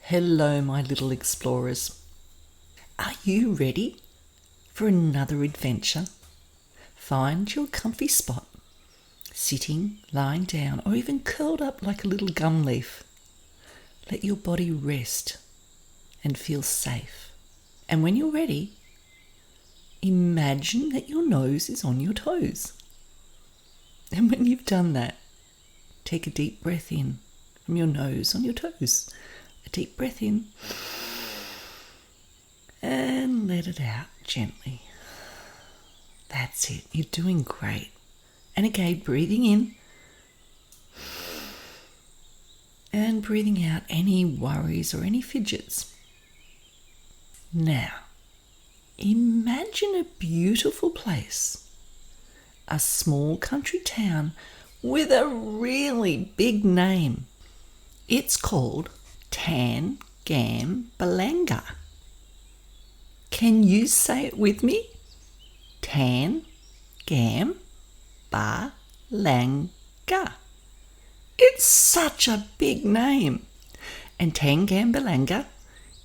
Hello, my little explorers. Are you ready for another adventure? Find your comfy spot, sitting, lying down, or even curled up like a little gum leaf. Let your body rest and feel safe. And when you're ready, imagine that your nose is on your toes. And when you've done that, take a deep breath in from your nose on your toes. A deep breath in and let it out gently. That's it. You're doing great. And again, breathing in and breathing out any worries or any fidgets. Now, imagine a beautiful place, a small country town with a really big name. It's called Tangambalanga. Can you say it with me? Tangambalanga. It's such a big name. And Tangambalanga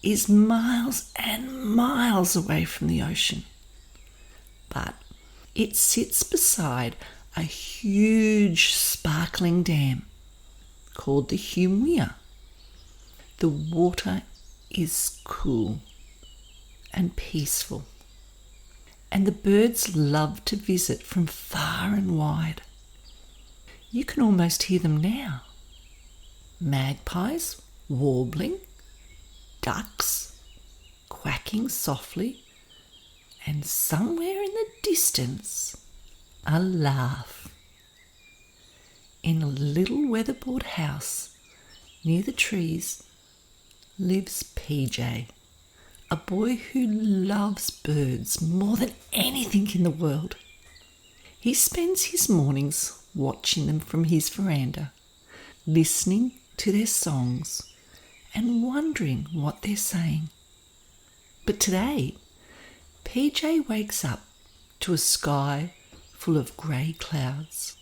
is miles and miles away from the ocean. But it sits beside a huge sparkling dam called the Humia. The water is cool and peaceful, and the birds love to visit from far and wide. You can almost hear them now. Magpies warbling, ducks quacking softly, and somewhere in the distance, a laugh. In a little weatherboard house near the trees lives PJ, a boy who loves birds more than anything in the world. He spends his mornings watching them from his veranda, listening to their songs and wondering what they're saying. But today, PJ wakes up to a sky full of grey clouds.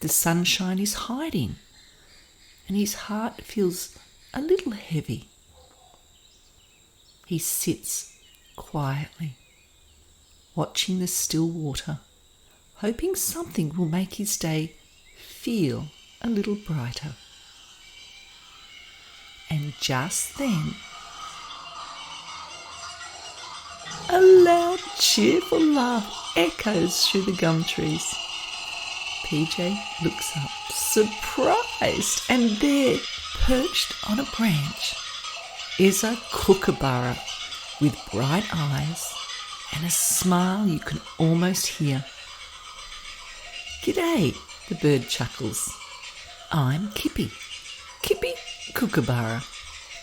The sunshine is hiding, and his heart feels a little heavy. He sits quietly, watching the still water, hoping something will make his day feel a little brighter. And just then, a loud, cheerful laugh echoes through the gum trees. PJ looks up, surprised, and there, perched on a branch, is a kookaburra with bright eyes and a smile you can almost hear. G'day, the bird chuckles. I'm Kippy Kookaburra,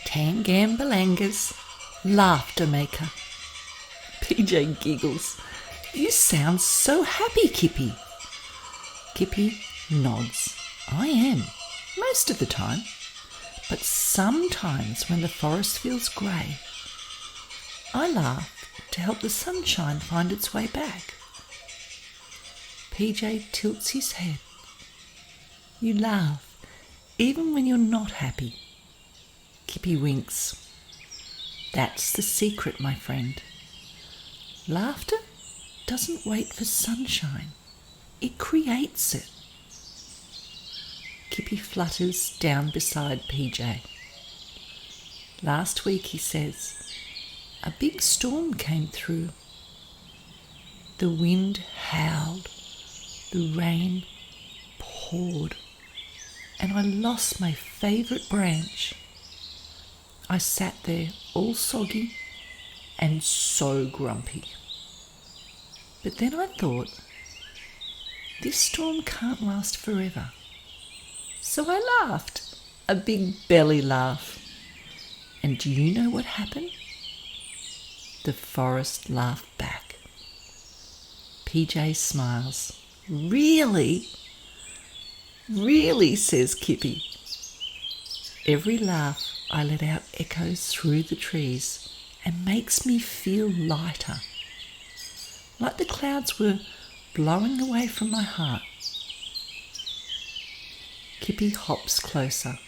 Tangambalanga's laughter maker. PJ giggles. You sound so happy, Kippy. Kippy nods. I am, most of the time. But sometimes when the forest feels grey, I laugh to help the sunshine find its way back. PJ tilts his head. You laugh even when you're not happy. Kippy winks. That's the secret, my friend. Laughter doesn't wait for sunshine. It creates it. Kippy flutters down beside PJ. Last week, he says, a big storm came through. The wind howled, the rain poured, and I lost my favourite branch. I sat there all soggy and so grumpy. But then I thought, this storm can't last forever. So I laughed, a big belly laugh. And do you know what happened? The forest laughed back. PJ smiles. Really? Really, says Kippy. Every laugh I let out echoes through the trees and makes me feel lighter, like the clouds were blowing away from my heart. Kippy hops closer.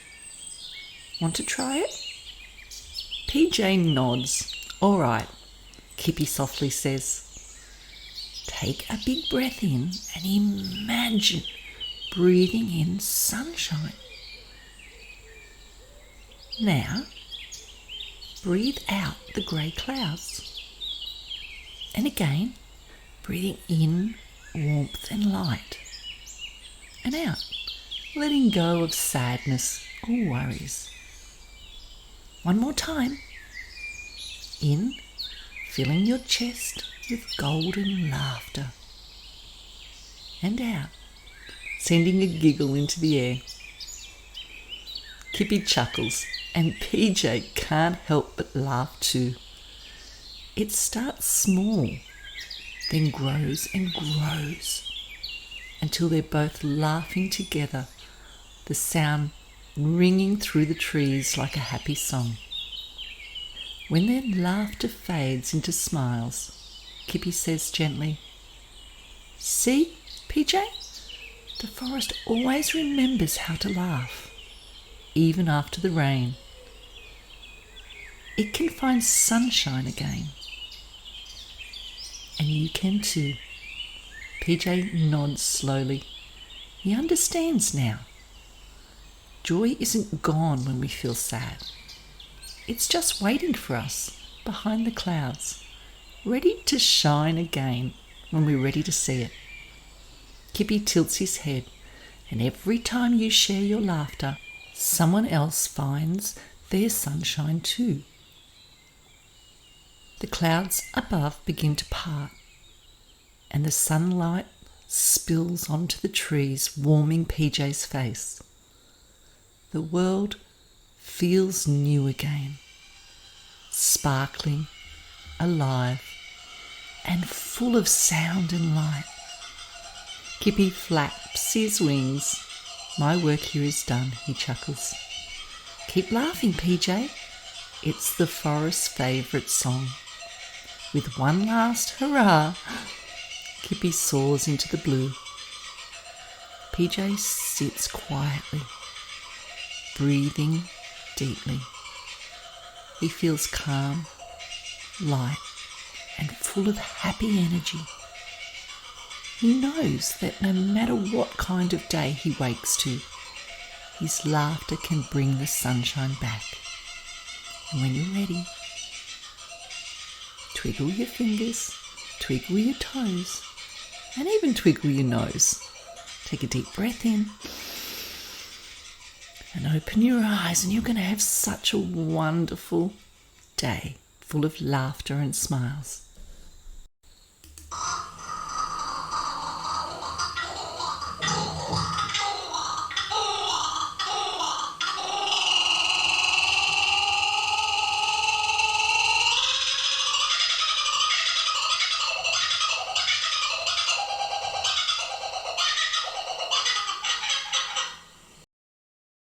Want to try it? PJ nods. All right, Kippy softly says. Take a big breath in and imagine breathing in sunshine. Now, breathe out the grey clouds. And again, breathing in warmth and light. And out, letting go of sadness or worries. One more time. In, filling your chest with golden laughter. And out, sending a giggle into the air. Kippy chuckles and PJ can't help but laugh too. It starts small, then grows and grows until they're both laughing together, the sound ringing through the trees like a happy song. When their laughter fades into smiles, Kippy says gently, See, PJ? The forest always remembers how to laugh, even after the rain. It can find sunshine again. And you can too. PJ nods slowly. He understands now. Joy isn't gone when we feel sad. It's just waiting for us behind the clouds, ready to shine again when we're ready to see it. Kippy tilts his head, and every time you share your laughter, someone else finds their sunshine too. The clouds above begin to part, and the sunlight spills onto the trees, warming PJ's face. The world feels new again, sparkling, alive, and full of sound and light. Kippy flaps his wings. My work here is done, he chuckles. Keep laughing, PJ. It's the forest's favourite song. With one last hurrah, Kippy soars into the blue. PJ sits quietly, breathing deeply. He feels calm, light, and full of happy energy. He knows that no matter what kind of day he wakes to, his laughter can bring the sunshine back. And when you're ready, twiggle your fingers, twiggle your toes, and even twiggle your nose. Take a deep breath in and open your eyes, and you're going to have such a wonderful day full of laughter and smiles.